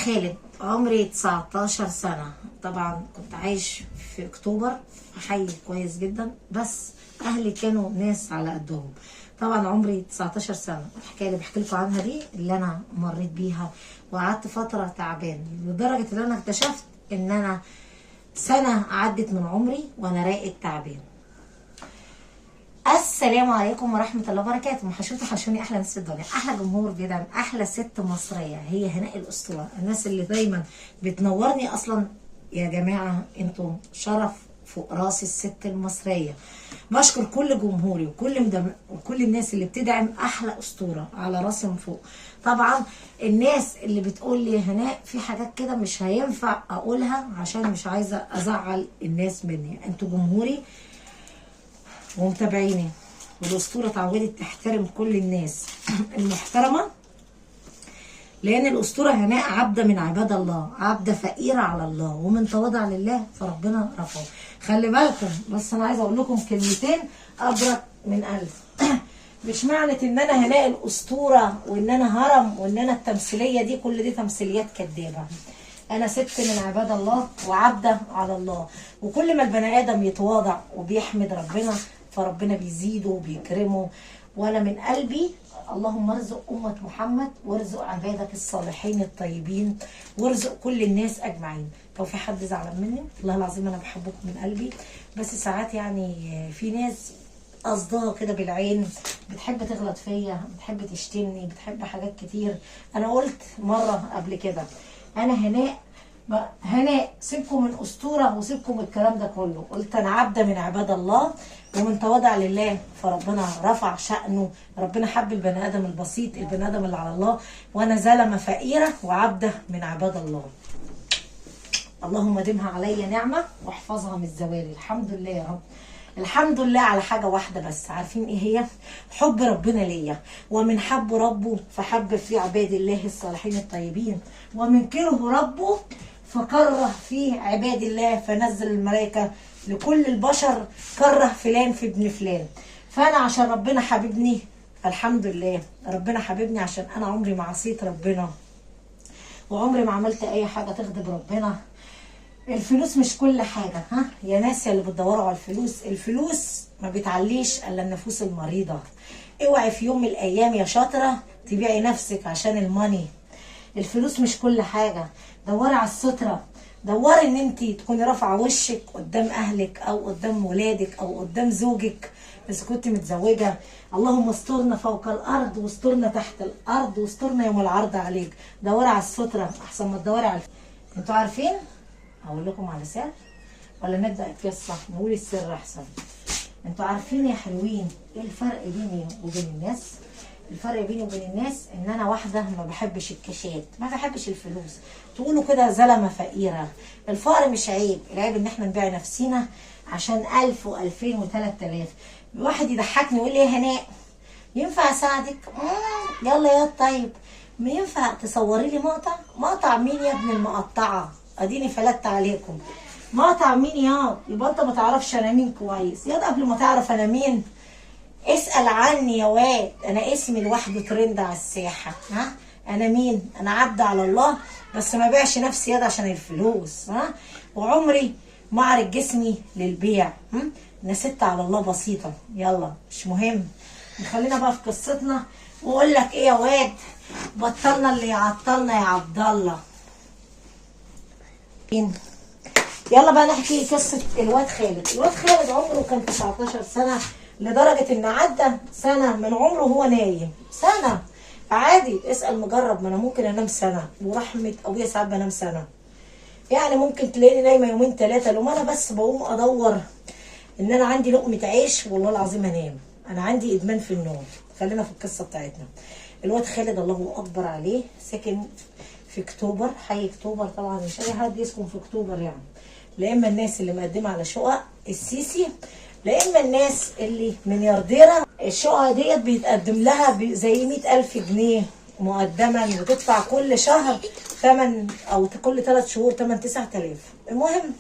خالد، عمري 19 سنة. طبعا كنت عايش في اكتوبر في حي كويس جدا، بس اهلي كانوا ناس على قدهم. طبعا عمري 19 سنة. الحكاية اللي بحكي لكم عنها دي اللي انا مريت بيها، وقعدت فترة تعبان لدرجة ان انا اكتشفت ان انا سنة عدت من عمري وانا راقد تعبان. السلام عليكم ورحمة الله وبركاته. وحشوني احلى ناس في الدنيا، احلى جمهور بيدعم احلى ست مصرية، هي هناء الاسطورة. الناس اللي دايما بتنورني اصلا يا جماعة انتم شرف فوق راس الست المصرية. بشكر كل جمهوري وكل الناس اللي بتدعم احلى اسطورة على راسي من فوق. طبعا الناس اللي بتقول لي هناء في حاجات كده مش هينفع اقولها عشان مش عايزة ازعل الناس مني، انتوا جمهوري ومتابعيني، والاسطوره اتعودت تحترم كل الناس المحترمه، لان الاسطوره هناء عبده من عباد الله، عبده فقيره على الله، ومن تواضع لله فربنا رفعه. خلي بالكم بس انا عايزه اقول لكم كلمتين ابرك من قلب. مش معنى ان انا هناء الاسطوره وان انا هرم وان انا التمثيليه دي، كل دي تمثيليات كدابه. انا ست من عباد الله وعبده على الله، وكل ما البني ادم يتواضع وبيحمد ربنا فربنا بيزيده وبيكرمه. وانا من قلبي اللهم ارزق امه محمد، وارزق عبادك الصالحين الطيبين، وارزق كل الناس اجمعين. لو في حد زعلان مني والله العظيم انا بحبكم من قلبي، بس ساعات يعني في ناس قصدها كده بالعين، بتحب تغلط فيا، بتحب تشتمني، بتحب حاجات كتير. انا قلت مره قبل كده انا هناء سيبكم من اسطوره وسيبكم من الكلام ده كله، قلت انا عبده من عباد الله ومن تواضع لله فربنا رفع شأنه. ربنا حب البني ادم البسيط، البني ادم اللي على الله، وانا زلمه فقيره وعبده من عباد الله. اللهم دمها عليا نعمه واحفظها من الزوال. الحمد لله يا رب. الحمد لله على حاجه واحده بس، عارفين ايه هي؟ حب ربنا ليا، ومن حب ربه فحب في عباد الله الصالحين الطيبين، ومن كره ربه فكره في عباد الله فنزل الملائكه لكل البشر كره فلان في ابن فلان. فانا عشان ربنا حبيبني الحمد لله، ربنا حبيبني عشان انا عمري ما عصيت ربنا وعمري ما عملت اي حاجه تغضب ربنا. الفلوس مش كل حاجة، ها يا ناس يا اللي بتدوروا على الفلوس، الفلوس ما بتعليش الا النفوس المريضة. اوعي في يوم من الايام يا شاطرة تبيعي نفسك عشان الماني. الفلوس مش كل حاجة، دوري على السترة، دوري ان انت تكوني رافعة وشك قدام اهلك او قدام ولادك او قدام زوجك اذا كنت متزوجة. اللهم استرنا فوق الارض واسترنا تحت الارض واسترنا يوم العرض عليك. دوري على السترة احسن ما تدوري على انتوا عارفين؟ هقول لكم على سر ولا نبدا القصه؟ نقول السر احسن. انتوا عارفين يا حلوين ايه الفرق بيني وبين الناس؟ الفرق بيني وبين الناس ان انا واحده ما بحبش الكاشات، ما بحبش الفلوس. تقولوا كده زلمه فقيره. الفقر مش عيب، العيب ان احنا نبيع نفسينا عشان 1000 و2000 و3000. واحد يضحكني يقول لي يا هناء ينفع اساعدك؟ يلا يا طيب، ما ينفع تصوري لي مقطع؟ مقطع مين يا ابن المقطعه؟ اديني فلت عليكم. مقطع مين ياض؟ يبقى انت ما تعرفش انا مين كويس ياض. قبل ما تعرف انا مين اسال عني يا واد، انا اسمي لوحده ترند على الساحه. ها انا مين؟ انا عبد على الله، بس ما بيعش نفسي ياض عشان الفلوس. ها وعمري ما اعرض جسمي للبيع. انا ست على الله بسيطه. يلا مش مهم، خلينا بقى في قصتنا. واقول لك ايه يا واد، بطلنا اللي يعطلنا يا عبد الله. يلا بقى نحكي قصه الواد خالد. الواد خالد عمره كان 19 سنه، لدرجه ان عدى سنه من عمره هو نايم. سنه عادي، اسال مجرب، ما انا ممكن انام سنه، ورحمه ابويا ساعات بنام سنه. يعني ممكن تلاقيني نايمه يومين ثلاثه لو انا بس بقوم ادور ان انا عندي لقمه عيش، والله العظيم انام. انا عندي ادمان في النوم. خلينا في القصه بتاعتنا. الواد خالد الله اكبر عليه ساكن في اكتوبر، حي اكتوبر. طبعا مش اي حد يسكن في اكتوبر يعني، لا اما الناس اللي مقدمه على شقق السيسي، لا اما الناس اللي مليارديره. الشقق ديت بيتقدم لها زي 100,000 جنيه مقدما، وتدفع كل شهر 8 او كل 3 شهور 8-9,000. المهم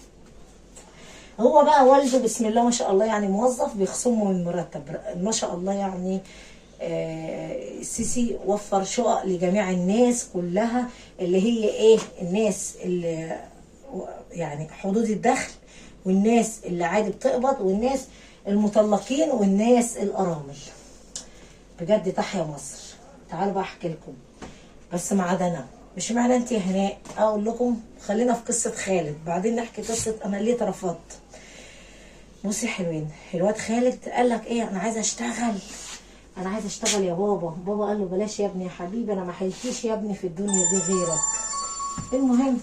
هو بقى والده بسم الله ما شاء الله يعني موظف بيخصمه من المرتب ما شاء الله يعني. السيسي وفر شقق لجميع الناس كلها، اللي هي ايه، الناس اللي يعني حدود الدخل، والناس اللي عادي بتقبض، والناس المطلقين، والناس الارامل. بجد تحيا مصر. تعالوا بقى احكي لكم، بس ما عدا انا. مش معنى انت يا هناء اقول لكم خلينا في قصه خالد، بعدين نحكي قصه انا ليه اترفضت. بصي يا حلوين، الواد خالد قال لك ايه، انا عايز اشتغل، انا عايز اشتغل يا بابا. بابا قال له بلاش يا ابني يا حبيبي، انا ما حيلتيش يا ابني في الدنيا دي غيرك. المهم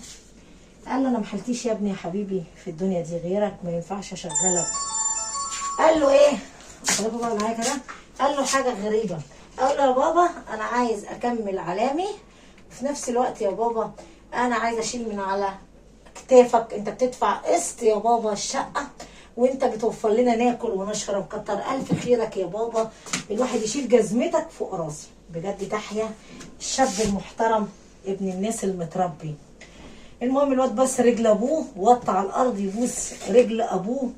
قال له انا ما حيلتيش يا ابني يا حبيبي في الدنيا دي غيرك، ما ينفعش اشغلك. قال له ايه، خليكم بقى معايا كده. قال له حاجه غريبه، قال له يا بابا انا عايز اكمل علامي، وفي نفس الوقت يا بابا انا عايز اشيل من على كتافك، انت بتدفع قسط يا بابا الشقه، وانت بتوفر لنا ناكل ونشرب، كتر الف خيرك يا بابا، الواحد يشيل جزمتك فوق راسي. بجد تحيا الشاب المحترم ابن الناس المتربي. المهم الواد بس رجل ابوه، وطى على الارض يبوس رجل ابوه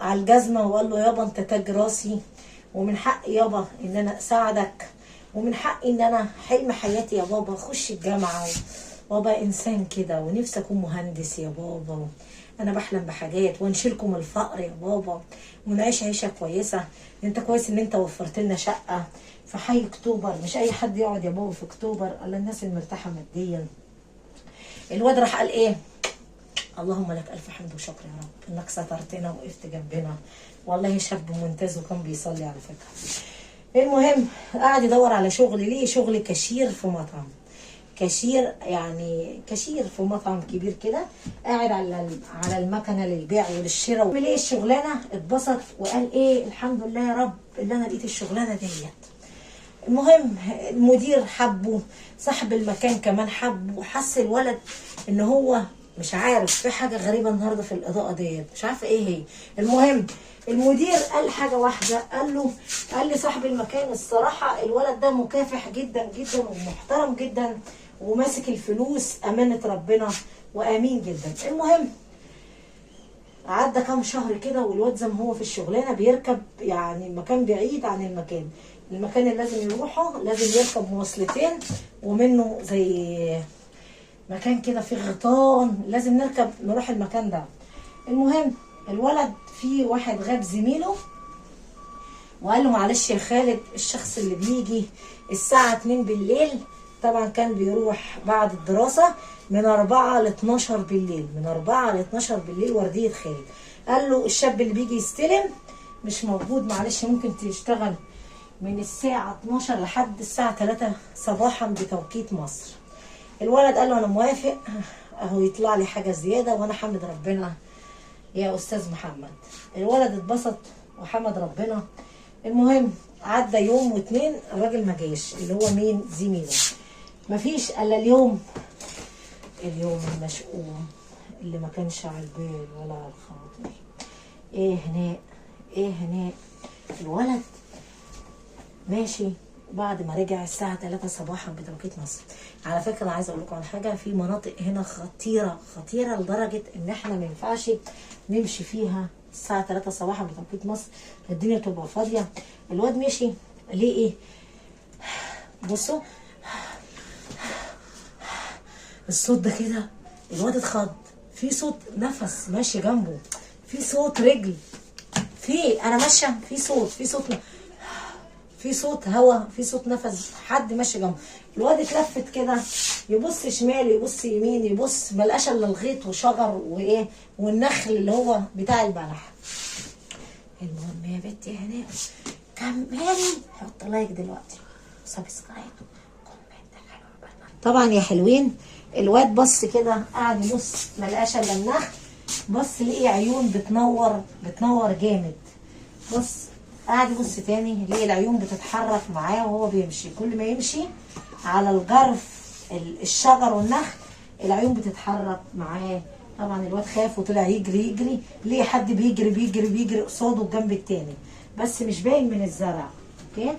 على الجزمه، وقال له يابا انت تاج راسي، ومن حقي يابا ان انا اساعدك، ومن حقي ان انا حلم حياتي يا بابا اخش الجامعه وابقى انسان كده، ونفسي اكون مهندس يا بابا، انا بحلم بحاجات، وانشلكم الفقر يا بابا، ونعيش عيشه كويسه. انت كويس ان انت وفرت لنا شقه في حي اكتوبر، مش اي حد يقعد يا بابا في اكتوبر الا الناس المرتاحه ماديا. الواد راح قال ايه، اللهم لك الف حمد وشكر يا رب انك سترتنا وقفت جنبنا، والله شاب ممتاز وكان بيصلي على فكره. المهم قعد يدور على شغل، ليه شغل كاشير في مطعم، كاشير يعني كاشير في مطعم كبير كده، قاعد على المكنه للبيع وللشراء. وليه الشغلانه اتبسط وقال ايه الحمد لله يا رب اللي انا لقيت الشغلانه ديت. المهم المدير حبه، صاحب المكان كمان حبه، وحس الولد ان هو مش عارف في حاجه غريبه النهارده في الاضاءه ديت، مش عارفه ايه هي. المهم المدير قال حاجه واحده، قال لي صاحب المكان الصراحه الولد ده مكافح جدا جدا ومحترم جدا، وماسك الفلوس امانه ربنا وامين جدا. المهم عدى كام شهر كده، والواد زي ما هو في الشغلانه بيركب، يعني المكان بعيد عن المكان اللي لازم يروحه، لازم يركب مواصلتين، ومنه زي مكان كده فيه غيطان، لازم نركب نروح المكان ده. المهم الولد في واحد غاب زميله وقال له معلش يا خالد، الشخص اللي بيجي الساعة 2 بالليل، طبعا كان بيروح بعد الدراسة من 4 ل 12 بالليل، من 4 ل 12 بالليل وردية خالد. قال له الشاب اللي بيجي يستلم مش موجود، معلش ممكن تشتغل من الساعة 12 لحد الساعة 3 صباحا بتوقيت مصر. الولد قال له انا موافق، اهو يطلع لي حاجة زيادة وانا حمد ربنا يا استاذ محمد. الولد اتبسط وحمد ربنا. المهم عدى يوم واتنين، الراجل ما جاش، اللي هو مين، زميله. مفيش الا اليوم المشؤوم اللي ما كانش على البال ولا على الخاطر. ايه هناء الولد ماشي بعد ما رجع الساعة 3 صباحا بتوقيت مصر. على فكرة أنا عايزة أقول لكم على حاجة، في مناطق هنا خطيرة لدرجة إن إحنا ما ينفعش نمشي فيها الساعة 3 صباحا بتوقيت مصر، الدنيا تبقى فاضية. الواد مشي ليه إيه؟ بصوا الصوت ده كده، الواد اتخض، في صوت نفس ماشي جنبه، في صوت رجل، أنا ماشية في صوت هوا، في صوت نفس حد ماشي جنبه. الواد اتلفت كده يبص شمال يبص يمين يبص، ملقاش الا الغيط وشجر وايه والنخل اللي هو بتاع البلح. المهم يا بنتي هناء كملي، حط لايك دلوقتي وسبسكرايب وكومنت. طبعا يا حلوين الواد بص كده قاعد يبص ملقاش الا النخل، بص لقي عيون بتنور جامد، بص قاعد يبص تاني ليه العيون بتتحرك معاه وهو بيمشي، كل ما يمشي على الجرف الشجر والنخل العيون بتتحرك معاه. طبعا الواد خاف وطلع يجري ليه حد بيجري قصاده الجنب التاني، بس مش باين من الزرع. اوكي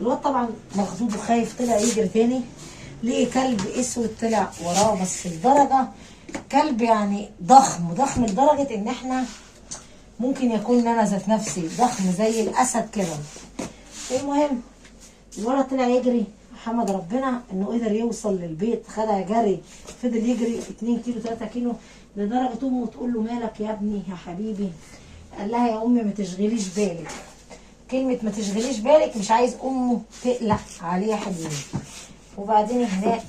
الواد طبعا مخضوض وخايف، طلع يجري تاني ليه كلب اسود طلع وراه، بس الدرجه كلب يعني ضخم لدرجه ان احنا ممكن يكون انا ذات نفسي ضخم زي الاسد كده. المهم الولد طلع يجري، حمد ربنا انه قدر يوصل للبيت، خدها جري، فضل يجري 2 كيلو 3 كيلو، لدرجه امه تقول له مالك يا ابني يا حبيبي؟ قال لها يا امي ما تشغليش بالك. كلمه ما تشغليش بالك مش عايز امه تقلق عليه يا حبيبي. وبعدين هناك،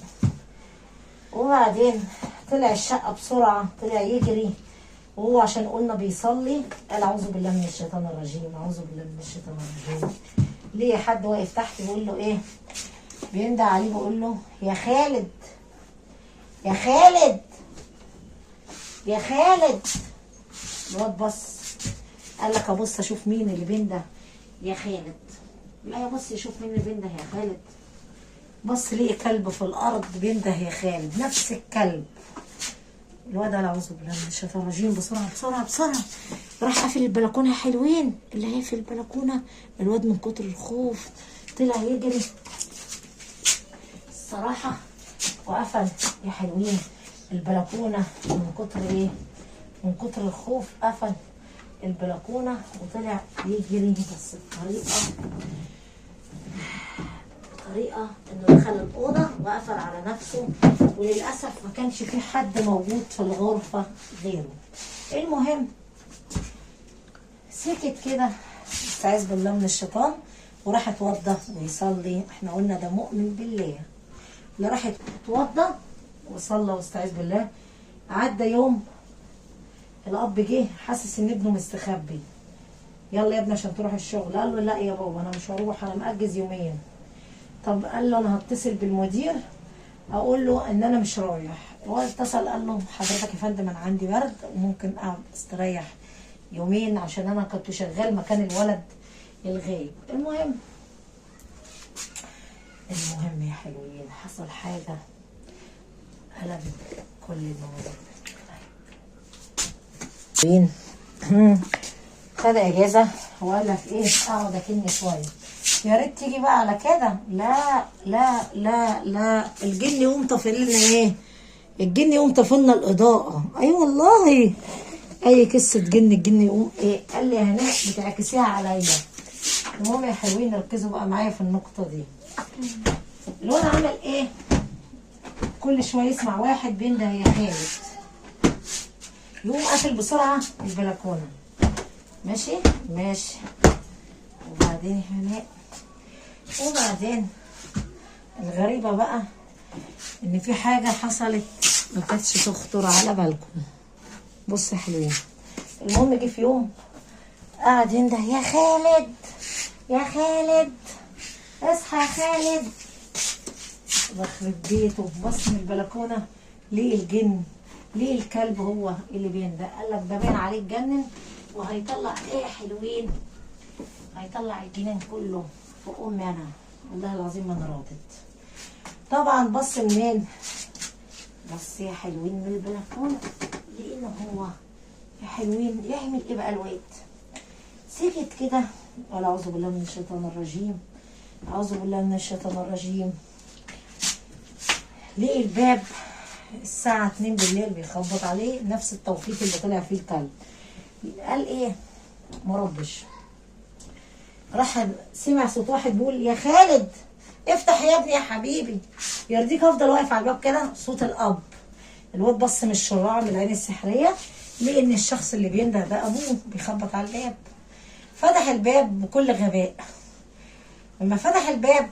وبعدين طلع الشقه بسرعه، طلع يجري، وهو عشان قلنا بيصلي قال اعوذ بالله من الشيطان الرجيم، اعوذ بالله من الشيطان الرجيم. ليه حد واقف تحت بيقول له ايه؟ بيندى عليه بيقول له يا خالد، يا خالد، يا خالد. الواد بص قال لك ابص اشوف مين اللي بيندى يا خالد. لا يبص يشوف مين اللي بينده يا خالد. بص لقي كلب في الارض بينده يا خالد، نفس الكلب. الواد قال اعوذ بالله من الشيطان الرجيم، بسرعه بسرعه بسرعه راح قافل البلكونه. يا حلوين اللي هي في البلكونه، الواد من كتر الخوف طلع يجري الصراحه، وقفل يا حلوين البلكونه من كتر ايه؟ من كتر الخوف قفل البلكونه وطلع يجري. بس الطريقه انه دخل الاوضه وقفل على نفسه، وللاسف ما كانش في حد موجود في الغرفه غيره. المهم سكت كده، استعاذ بالله من الشيطان، وراح اتوضى ويصلي. احنا قلنا ده مؤمن بالله. اللي راح اتوضى وصلى واستعاذ بالله، عدى يوم الاب جه حاسس ان ابنه مستخبي. يلا يا ابني عشان تروح الشغل. قال له لا يا بابا انا مش هروح، انا مأجز يومين. طب قال له انا هتصل بالمدير اقول له ان انا مش رايح. هو اتصل قال له حضرتك يا فندم انا عندي برد وممكن اقعد استريح يومين عشان انا كنت شغال مكان الولد الغايب. المهم يا حلوين حصل حاجه قلبت كل الموضوع. خد اجازه وقال لك ايه اقعد اكني شويه، يا ريت تيجي بقى على كده. لا لا لا لا، الجن يقوم طافي لنا ايه؟ الجن يقوم طافي لنا الاضاءه. اي أيوة والله، اي قصه جن الجن يقوم ايه؟ قال لي يا هناء بتعكسيها عليا. المهم يا حلوين ركزوا بقى معايا في النقطه دي. الواد عمل ايه؟ كل شويه يسمع واحد بينده يا خالد، يقوم قافل بسرعه البلكونه. ماشي ماشي. وبعدين هناء، وبعدين الغريبه بقى ان في حاجه حصلت ما كانتش تخطر على بالكم. بص يا حلوين، المهم جه في يوم قعد ينده يا خالد، يا خالد اصحى يا خالد. بخرب بيته، بص من البلكونه ليه الجن، ليه الكلب هو اللي بينده. قال لك ده باين عليه اتجنن وهيطلع ايه يا حلوين؟ هيطلع الجنان كله في امي انا، والله العظيم ما انا راضت. طبعا بص منين؟ بص يا حلوين من البلكونه، لانه هو يا حلوين يعمل ايه بقى الواد؟ سكت كده قال اعوذ بالله من الشيطان الرجيم، اعوذ بالله من الشيطان الرجيم. لقي الباب الساعه 2 بالليل بيخبط عليه، نفس التوقيت اللي طلع فيه الكلب. قال ايه؟ مردش. راح سمع صوت واحد بيقول يا خالد افتح يا ابني يا حبيبي، يرضيك افضل واقف على الباب كده؟ صوت الاب. الواد بص من الشراع من العين السحريه، لقى ان الشخص اللي بينده ده ابوه بيخبط على الباب. فتح الباب بكل غباء. لما فتح الباب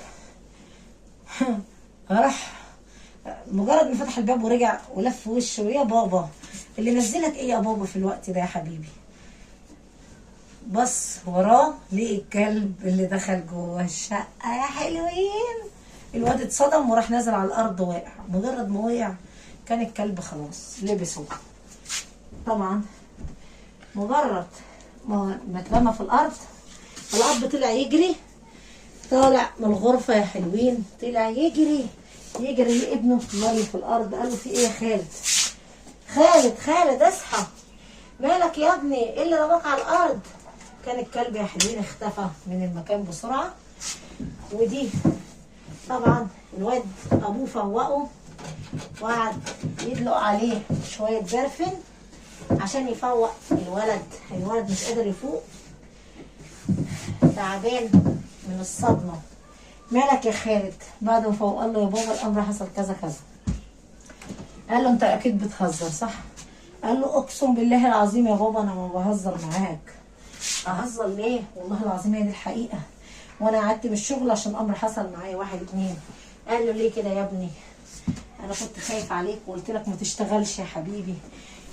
راح مجرد ما فتح الباب ورجع ولف وشه، يا بابا اللي نزلك ايه يا بابا في الوقت ده يا حبيبي؟ بص وراه لقي الكلب اللي دخل جوه الشقه. يا حلوين الواد اتصدم وراح نازل على الارض واقع. مجرد ما وقع كان الكلب خلاص لبسه. طبعا مجرد ما اترمى في الارض، الاب طلع يجري، طالع من الغرفه يا حلوين، طلع يجري يجري ابنه مالي في الارض. قال له في ايه يا خالد؟ خالد اصحى، مالك يا ابني؟ ايه اللي رماك على الارض؟ كان الكلب يا حلوين اختفى من المكان بسرعه. ودي طبعا الواد ابوه فوقه وقعد يدلق عليه شويه برفن عشان يفوق الولد مش قادر يفوق، تعبان من الصدمه. مالك يا خالد؟ بعد ما فوق قال له يا بابا الامر حصل كذا كذا. قال له انت اكيد بتهزر صح؟ قال له اقسم بالله العظيم يا بابا انا ما بهزر معاك. اهزر ليه؟ والله العظيم هي دي الحقيقه، وانا قعدت من الشغل عشان امر حصل معايا 1 2. قال له ليه كده يا ابني؟ انا كنت خايف عليك وقلت لك ما تشتغلش يا حبيبي.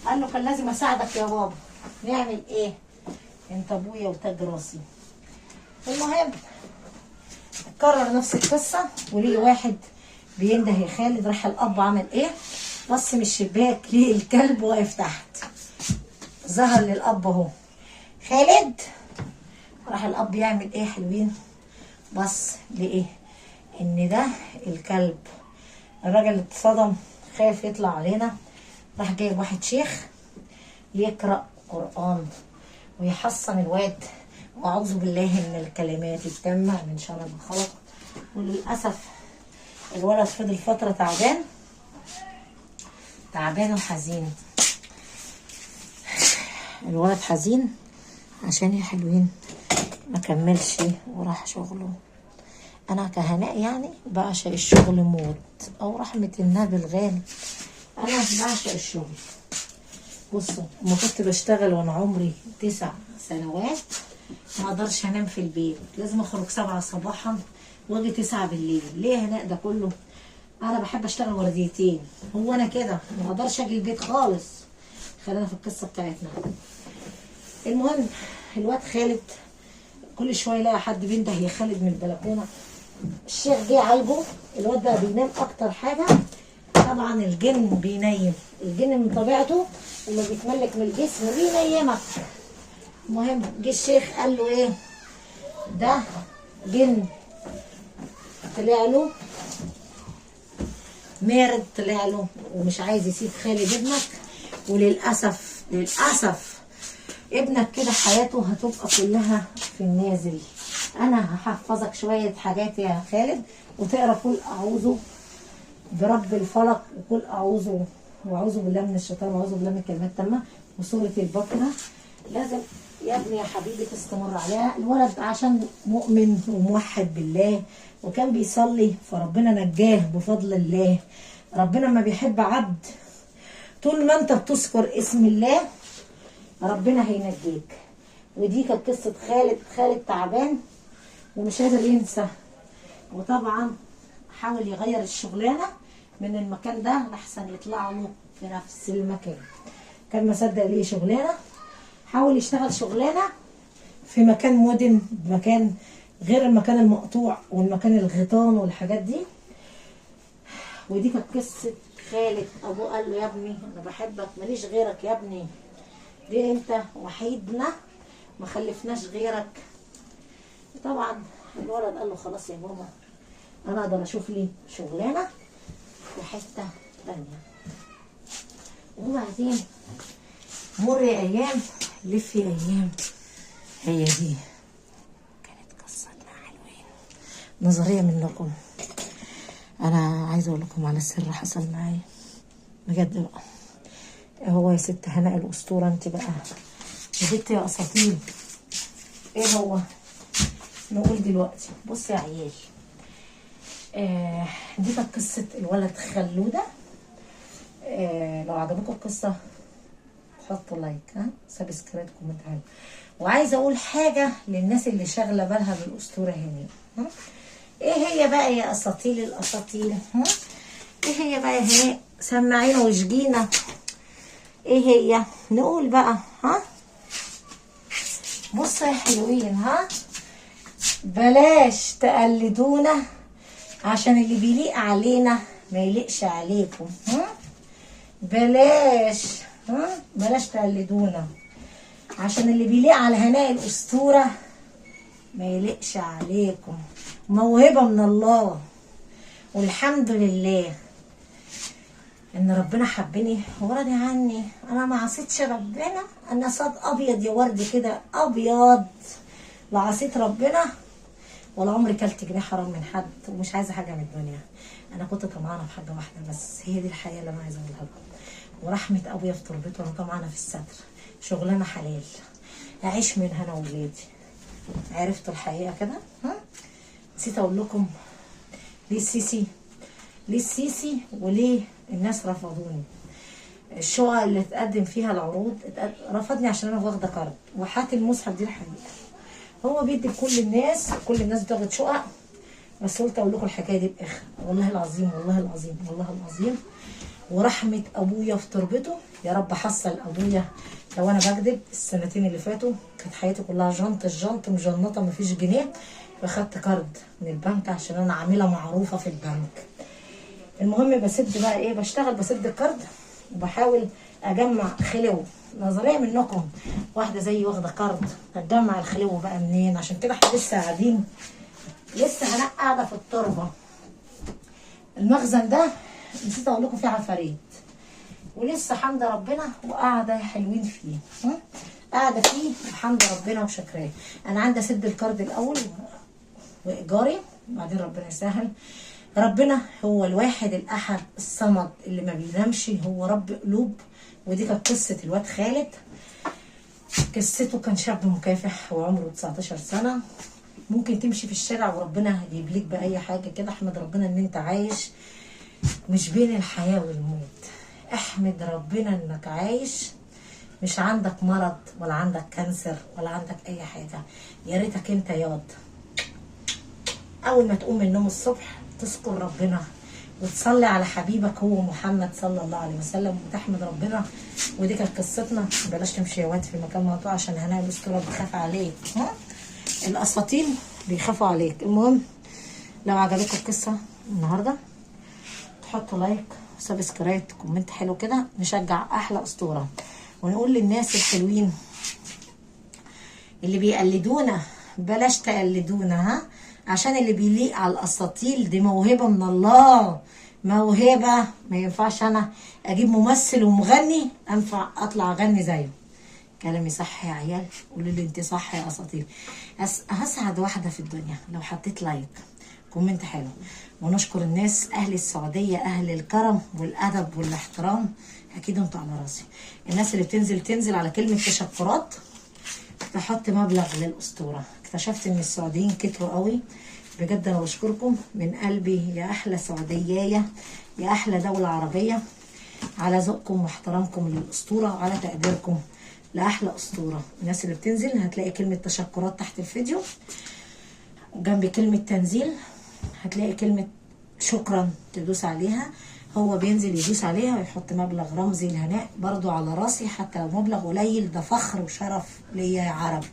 قال له كان لازم اساعدك يا بابا، نعمل ايه؟ انت ابويا وتاج راسي. المهم اتكرر نفس القصه، وليه واحد بينده يا خالد. راح الاب عمل ايه؟ بص من الشباك ليه الكلب واقف تحت. ظهر للاب اهو خالد. راح الاب يعمل ايه حلوين؟ بص لقيه ان ده الكلب. الراجل اتصدم، خايف يطلع علينا. راح جايب واحد شيخ يقرأ قرآن ويحصن الواد، واعوذ بالله من الكلمات التامة من شر ما خلق. وللأسف الولد فضل فترة تعبان وحزين. الولد حزين عشان يا حلوين ما كملش وراح شغله. انا كهناء يعني بعشق الشغل موت، او رحمة النبي الغالي انا بعشق الشغل. بصوا لما كنت بشتغل وانا عمري 9 سنوات ما اقدرش انام في البيت، لازم اخرج 7 صباحا واجي 9 بالليل. ليه هناء ده كله؟ انا بحب اشتغل ورديتين، هو انا كده ما اقدرش اجي البيت خالص. خلينا في القصه بتاعتنا. المهم الواد خالد كل شويه يلاقي حد بينده يا خالد من البلكونه. الشيخ جه عالجه. الواد ده بينام اكتر حاجه، طبعا الجن بينيم. الجن من طبيعته لما بيتملك من الجسم بينيمك. المهم جه الشيخ قال له ايه؟ ده جن طلع له مارد، طلع له ومش عايز يسيب خالد ابنك. وللاسف ابنك كده حياته هتبقى كلها في النازل. انا هحفظك شويه حاجات يا خالد، وتقرا قل اعوذ برب الفلق وقل اعوذ واعوذ بالله من الشيطان واعوذ بالله من الكلمات التامه وسوره البقره. لازم يا ابني يا حبيبي تستمر عليها. الولد عشان مؤمن وموحد بالله وكان بيصلي فربنا نجاه بفضل الله. ربنا ما بيحب عبد طول ما انت بتذكر اسم الله ربنا هينجيك. ودي كانت قصه خالد تعبان ومش قادر ينسى، وطبعا حاول يغير الشغلانه من المكان ده لحسن يطلع له في نفس المكان. كان مصدق ليه شغلانه، حاول يشتغل شغلانه في مكان مدن، مكان غير المكان المقطوع والمكان الغيطان والحاجات دي. ودي كانت قصه خالد. ابوه قال له يا ابني انا بحبك ماليش غيرك يا ابني، دي انت وحيدنا ما خلفناش غيرك. طبعا الولد قال له خلاص يا ماما انا اقدر اشوف لي شغلانه في حته تانيه. وبعدين مر ايام لفي ايام. هي دي كانت قصتنا حلوين. نظريه منكم. انا عايزه اقول لكم على سر حصل معايا بجد بقى. هو يا ست هناء الاسطوره انت بقى يا بنت يا اساطير. ايه هو؟ نقول دلوقتي. بص يا عيال، دي كانت قصه الولد خلوده. لو عجبكم القصه حطوا لايك، سبسكرايب، كومنت حلو. وعايزه اقول حاجه للناس اللي شاغله بالها بالاسطوره هنا. ايه هي بقى يا اساطيل الاساطيل؟ ايه هي بقى يا هناء؟ سمعينا واشجينا. ايه هي؟ نقول بقى. بصوا يا حلوين، بلاش تقلدونا عشان اللي بيليق علينا ما يليقش عليكم. بلاش تقلدونا عشان اللي بيليق على هناء الاسطوره ما يليقش عليكم. موهبه من الله، والحمد لله ان ربنا حبني وراضي عني. انا ما عصيتش ربنا، انا صاد ابيض يا ورد كده ابيض. لا عصيت ربنا ولا عمري كلت جنيه حرام من حد، ومش عايزه حاجه من الدنيا. انا كنت طمعانه في حاجه واحده بس، هي دي الحياه اللي انا عايزه اقولها لكم. ورحمه ابويا في تربته انا طمعانه في الستر، شغلانه حلال اعيش منها انا وولادي. عرفتوا الحقيقه كده؟ نسيت اقول لكم ليه السيسي؟ ليه السيسي وليه الناس رفضوني؟ الشقق اللي اتقدم فيها العروض رفضني عشان انا واخده قرض، وحات المصحف دي الحقيقه. هو بيدي لكل الناس، كل الناس بتاخد شقق، بس قلت اقول لكم الحكايه دي باخر. والله العظيم والله العظيم والله العظيم ورحمه ابويا في تربته، يا رب حصل ابويا لو انا بكذب. السنتين اللي فاتوا كانت حياتي كلها جنط مجنطه، مفيش جنيه، فاخدت قرض من البنك عشان انا عامله معروفه في البنك. المهم بسد بقى ايه، بشتغل بسد القرض وبحاول اجمع خلو. نظريه منكم واحده زي واخده قرض، هتجمع الخلو بقى منين؟ عشان كده احنا لسه قاعدين، لسه هناك قاعده في التربه. المخزن ده نسيت اقول لكم فيه عفاريت، ولسه حمد ربنا وقاعده حلوين فيه، قاعده فيه الحمد ربنا وشكراه. انا عندي اسد القرض الاول وايجاري، بعدين ربنا يسهل. ربنا هو الواحد الاحد الصمد اللي ما بينامش، هو رب قلوب. ودي كانت قصه الواد خالد. قصته كان شاب مكافح وعمره 19 سنه. ممكن تمشي في الشارع وربنا يبليك باي حاجه كده، احمد ربنا ان انت عايش، مش بين الحياه والموت. احمد ربنا انك عايش، مش عندك مرض ولا عندك كانسر ولا عندك اي حاجه. يا ريتك انت ياض اول ما تقوم من النوم الصبح تذكر ربنا وتصلي على حبيبك هو محمد صلى الله عليه وسلم وتحمد ربنا. ودي كانت قصتنا. بلاش تمشي يا واد في مكان مقطوع عشان هنلاقي الاسطوره بتخاف عليك، الاساطين بيخافوا عليك. المهم لو عجبتكم القصه النهارده تحطوا لايك وسبسكرايب، كومنت حلو كده، نشجع احلى اسطوره، ونقول للناس الحلوين اللي بيقلدونا بلاش تقلدونا، عشان اللي بيليق على الاساطيل دي موهبه من الله، موهبه. ما ينفعش انا اجيب ممثل ومغني انفع اطلع اغني زيه. كلامي صح يا عيال؟ قولوا لي انت صح يا اساطير. هسعد واحده في الدنيا لو حطيت لايك كومنت حلو. ونشكر الناس اهل السعوديه، اهل الكرم والادب والاحترام، اكيد انتوا على راسي. الناس اللي تنزل على كلمه تشكرات تحط مبلغ للاسطوره. اكتشفت ان السعوديين كتروا قوي بجد. انا بشكركم من قلبي يا احلى سعوديايه، يا احلى دوله عربيه، على ذوقكم واحترامكم للاسطوره وعلى تقديركم لاحلى اسطوره. الناس اللي بتنزل هتلاقي كلمه تشكرات تحت الفيديو، وجنب كلمه تنزيل هتلاقي كلمه شكرا تدوس عليها. هو بينزل يدوس عليها ويحط مبلغ رمزي الهناء برضو على راسي، حتى لو مبلغ قليل ده فخر وشرف ليا يا عرب.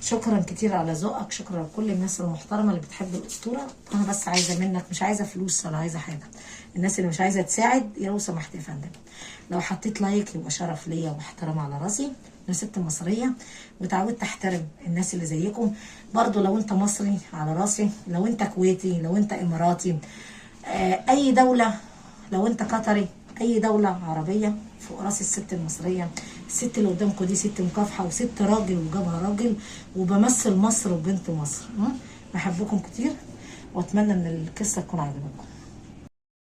شكرا كتير على ذوقك، شكرا لكل الناس المحترمه اللي بتحب الاسطوره. انا بس عايزه منك، مش عايزه فلوس ولا عايزه حاجه. الناس اللي مش عايزه تساعد لو سمحت يا فندم لو حطيت لايك يبقى شرف ليا واحترام على راسي. انا ست مصريه وتعودت احترم الناس اللي زيكم. برضو لو انت مصري على راسي، لو انت كويتي، لو انت اماراتي، اي دوله، لو انت قطري، اي دوله عربيه، فوق راس الست المصريه. الست اللي قدامكم دي ست مكافحه وست راجل وجابها راجل، وبمثل مصر وبنت مصر. بحبكم كتير واتمنى ان القصه تكون عجبتكم.